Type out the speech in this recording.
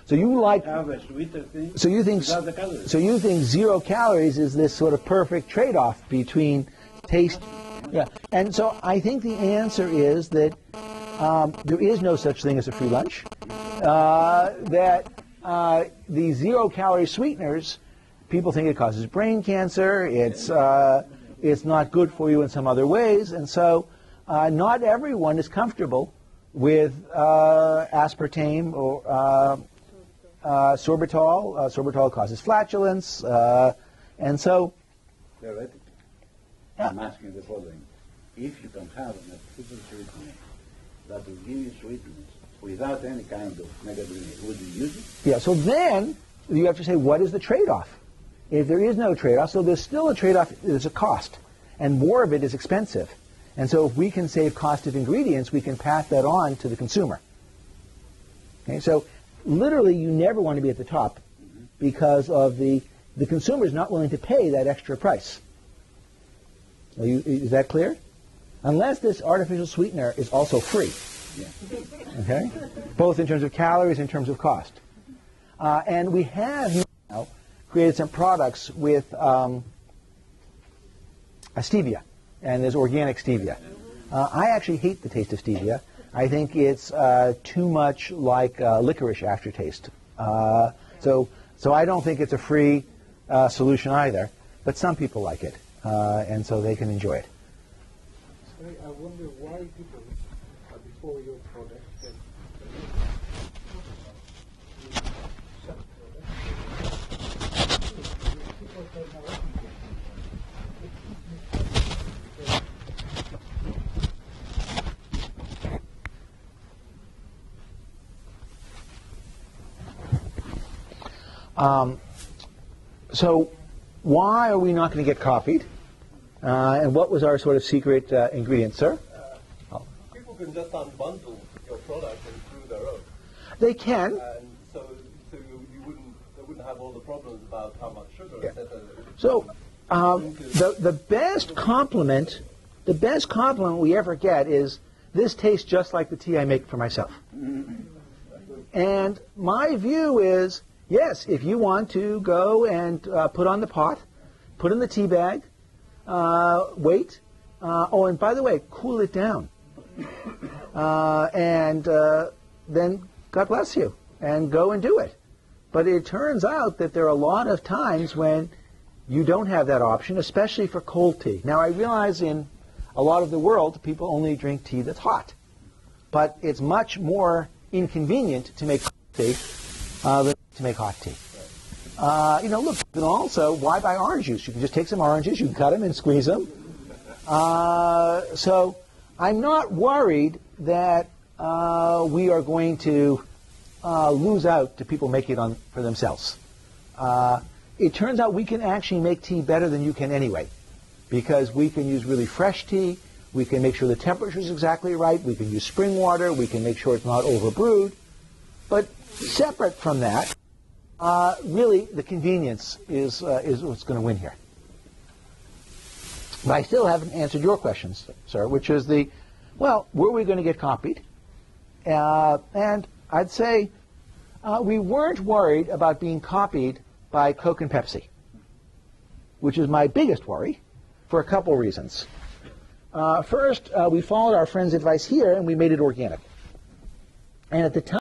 So you like. Have a sweeter thing. So you think. Without the calories. So you think 0 calories is this sort of perfect trade-off between taste. Yeah. And so I think the answer is that there is no such thing as a free lunch. That the 0-calorie sweeteners, people think it causes brain cancer. It's not good for you in some other ways, and so not everyone is comfortable with aspartame or sorbitol. Sorbitol causes flatulence, and so. Theoretically, Yeah. I'm asking the following: if you can have an artificial sweetener that will give you sweetness without any kind of negative, would you use it? Yeah. So then you have to say, what is the trade-off? If there is no trade-off, so there's still a trade-off. There's a cost, and more of it is expensive. And so if we can save cost of ingredients, we can pass that on to the consumer. Okay, so literally you never want to be at the top because of the consumer is not willing to pay that extra price. Is that clear? Unless this artificial sweetener is also free. Yeah. Okay? Both in terms of calories and in terms of cost. And we have now created some products with stevia. And there's organic stevia. I actually hate the taste of stevia. I think it's too much like licorice aftertaste. So I don't think it's a free solution either. But some people like it, and so they can enjoy it. Sorry, I wonder why people, before your product, So why are we not going to get copied? And what was our sort of secret ingredient, sir? People can just unbundle your product and do their own. They can. And so they wouldn't have all the problems about how much sugar, Yeah. etc. So the best compliment we ever get is, this tastes just like the tea I make for myself. And my view is, yes, if you want to go and put on the pot, put in the tea bag, wait, and by the way, cool it down. And then God bless you, and go and do it. But it turns out that there are a lot of times when you don't have that option, especially for cold tea. Now, I realize in a lot of the world, people only drink tea that's hot. But it's much more inconvenient to make cold tea than to make hot tea. Look, and also, why buy orange juice? You can just take some oranges, you can cut them and squeeze them. So I'm not worried that we are going to lose out to people making it for themselves. It turns out we can actually make tea better than you can anyway, because we can use really fresh tea, we can make sure the temperature is exactly right, we can use spring water, we can make sure it's not overbrewed. But separate from that, really the convenience is what's going to win here. But I still haven't answered your questions, sir, which is were we going to get copied? And I'd say we weren't worried about being copied by Coke and Pepsi, which is my biggest worry, for a couple reasons. First, we followed our friend's advice here and we made it organic. And at the time,